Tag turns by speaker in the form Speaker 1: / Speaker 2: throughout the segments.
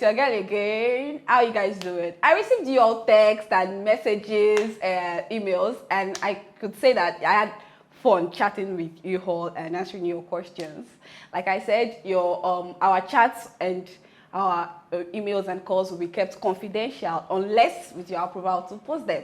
Speaker 1: it's your girl again. How you guys doing? I received your text and messages, emails, and I could say that I had fun chatting with you all and answering your questions. Like I said, our chats and our emails and calls will be kept confidential unless with your approval to post them.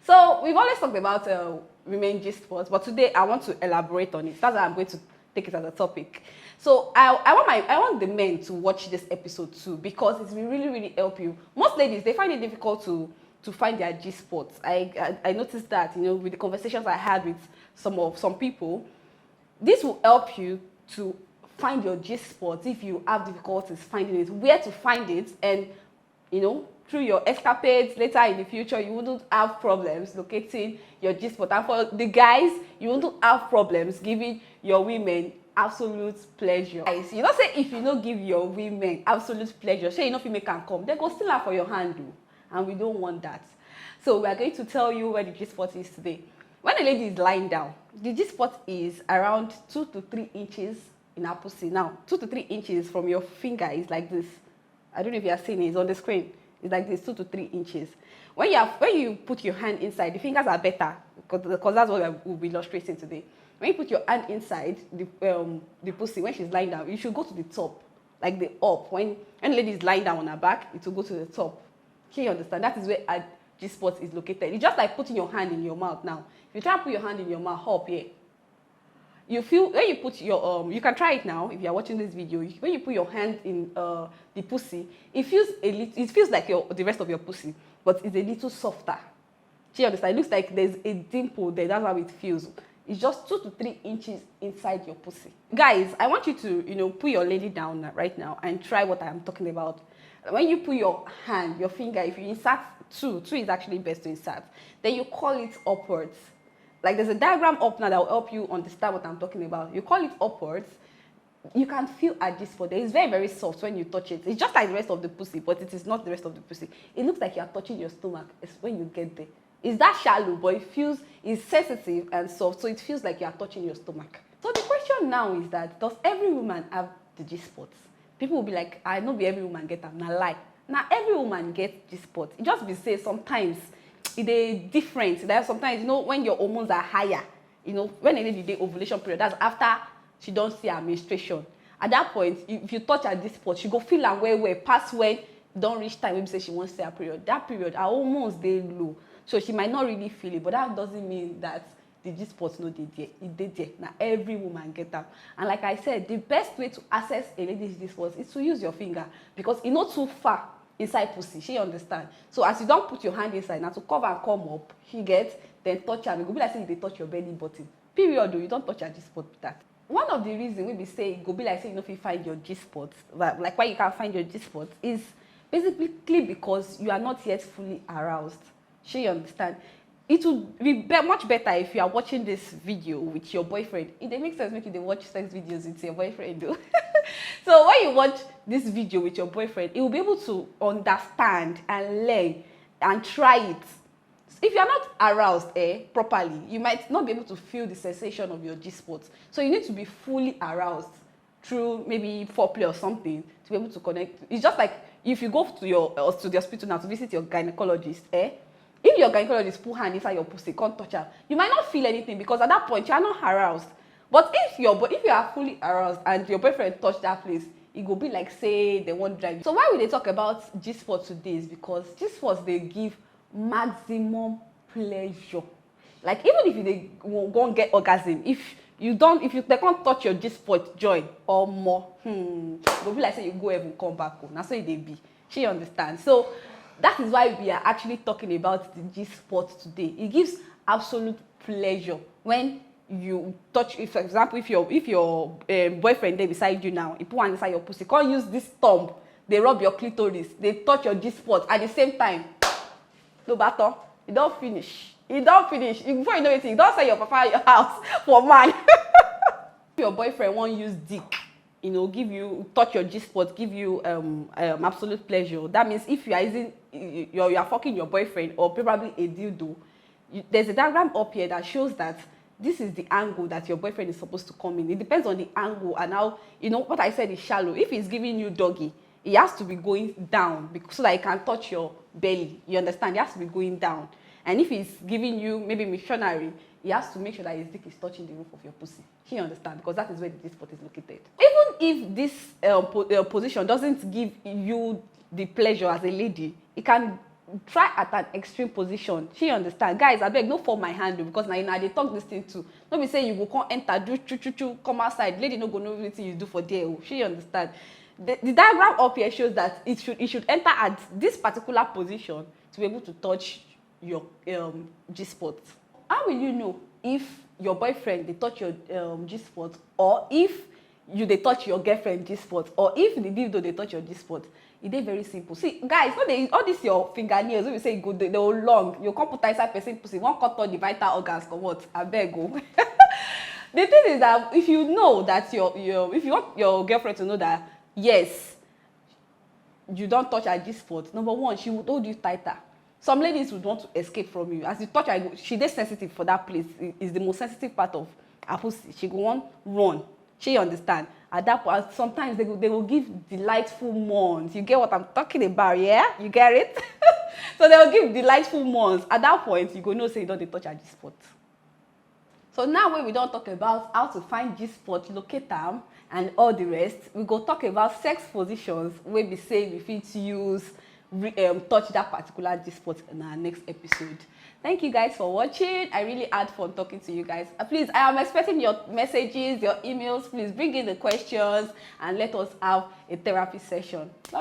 Speaker 1: So we've always talked about women G sports, but today I want to elaborate on it. That's why I'm going to take it as a topic. So I want the men to watch this episode too, because it will really help you. Most ladies, they find it difficult to find their G spots. I noticed that, with the conversations I had with some people. This will help you to find your G spot if you have difficulties finding it, where to find it, and through your escapades later in the future, you wouldn't have problems locating your G spot. And for the guys, you wouldn't have problems giving your women absolute pleasure. Guys, say if you don't give your women absolute pleasure, say if you make can come, they go still out for your handle, and we don't want that. So we are going to tell you where the G spot is today. When a lady is lying down, the G spot is around 2 to 3 inches in her pussy. Now, 2 to 3 inches from your finger is like this. I don't know if you are seeing it, it's on the screen. It's like this, 2 to 3 inches. When you put your hand inside, the fingers are better, because that's what we'll be illustrating today. When you put your hand inside the pussy, when she's lying down, you should go to the top, like the up. When the lady is lying down on her back, it will go to the top. Can you understand? That is where a G spot is located. It's just like putting your hand in your mouth now. If you try to put your hand in your mouth up here, you feel when you put your you can try it now if you are watching this video. When you put your hand in the pussy, it feels like the rest of your pussy, but it's a little softer. Do you understand? It looks like there's a dimple there. That's how it feels. It's just 2 to 3 inches inside your pussy. Guys, I want you to put your lady down right now and try what I'm talking about. When you put your hand, your finger, if you insert two is actually best to insert. Then you call it upwards. Like there's a diagram up now that will help you understand what I'm talking about. You call it upwards. You can feel a G spot there. It's very soft when you touch it. It's just like the rest of the pussy, but it is not the rest of the pussy. It looks like you are touching your stomach. It's when you get there. It's that shallow, but it's sensitive and soft, so it feels like you are touching your stomach. So the question now is that, does every woman have the G spots? People will be like, I know every woman get them. Now lie. Now every woman gets G spots. It just be say sometimes it's different. That sometimes when your hormones are higher, when a lady dey ovulation period, that's after she don't see her menstruation. At that point, if you touch her G spot, she go feel am well pass when don't reach time when say she wants to see her period. That period, her hormones dey low. So she might not really feel it, but that doesn't mean that the G spot no dey there. It dey there. Now every woman get them. And like I said, the best way to access a lady's G spot is to use your finger, because it's not too far inside pussy. She understand. So as you don't put your hand inside, now to cover and come up, she gets, then touch her. It go be like saying they touch your belly button. Period. Though you don't touch her G spot with that. One of the reasons we be say it go be like saying you find your G spot, like why you can't find your G spot, is basically because you are not yet fully aroused. She understand. It would be much better if you are watching this video with your boyfriend. It makes sense make you watch sex videos with your boyfriend though. So when you watch this video with your boyfriend, he will be able to understand and learn and try it. If you are not aroused properly, you might not be able to feel the sensation of your G spot. So you need to be fully aroused through maybe foreplay or something to be able to connect. It's just like if you go to the hospital now to visit your gynecologist, if your gynecologist put hand inside your pussy, can't touch her, you might not feel anything, because at that point you are not aroused. But if you are fully aroused and your boyfriend touch that place, it go be like say they won't drive you. So why we dey talk about G spot today is because G spots they give maximum pleasure. Like even if you go and get orgasm, if they can't touch your G spot joy or more, it go be like say you go even come back home. That's how they be. She understands. So that is why we are actually talking about the G spot today. It gives absolute pleasure when you touch. If, for example, if your boyfriend there beside you now, he put one inside your pussy, can't use this thumb. They rub your clitoris. They touch your G spot at the same time. No matter. It don't finish. It don't finish. Before you know anything, you don't say your papa at your house for man. If your boyfriend won't use dick, touch your G spot, give you absolute pleasure. That means if you are using, you are fucking your boyfriend or probably a dildo, there's a diagram up here that shows that this is the angle that your boyfriend is supposed to come in. It depends on the angle and how, what I said is shallow. If he's giving you doggy, it has to be going down so that it can touch your belly. You understand? It has to be going down. And if he's giving you maybe missionary, he has to make sure that his dick is touching the roof of your pussy. He understand, because that is where the G spot is located. Even if this position doesn't give you the pleasure as a lady, it can try at an extreme position. She understand. Guys, abeg no fall my hand because na dey talk this thing too. No be say you go come enter, do chu come outside, lady no go know wetin you do for there. She understand. The diagram up here shows that it should enter at this particular position to be able to touch your G spot. How will you know if your boyfriend dey touch your G spot, or if you dey touch your girlfriend G spot, or if the dildo dey touch your G spot? E dey very simple. See, guys, no dey all this your fingernails wey be say they go long, you come put inside person pussy, wan cut all the vital organs comot. Abeg o. The thing is that if you know that if you want your girlfriend to know that yes, you don touch her G spot, number one, she would hold you tighter. Some ladies would want to escape from you. As you touch her, she dey sensitive for that place. It's the most sensitive part of her pussy. She go wan run. She understand. At that point, sometimes they will give delightful moans. You get what I'm talking about, yeah? You get it? So they will give delightful moans. At that point, you go know say you don dey touch her G spot. So now when we don talk about how to find G spot, locate am, and all the rest, we go talk about sex positions wey be say we fit use touch that particular G spot in our next episode. Thank you guys for watching. I really had fun talking to you guys. Please, I am expecting your messages, your emails. Please bring in the questions and let us have a therapy session.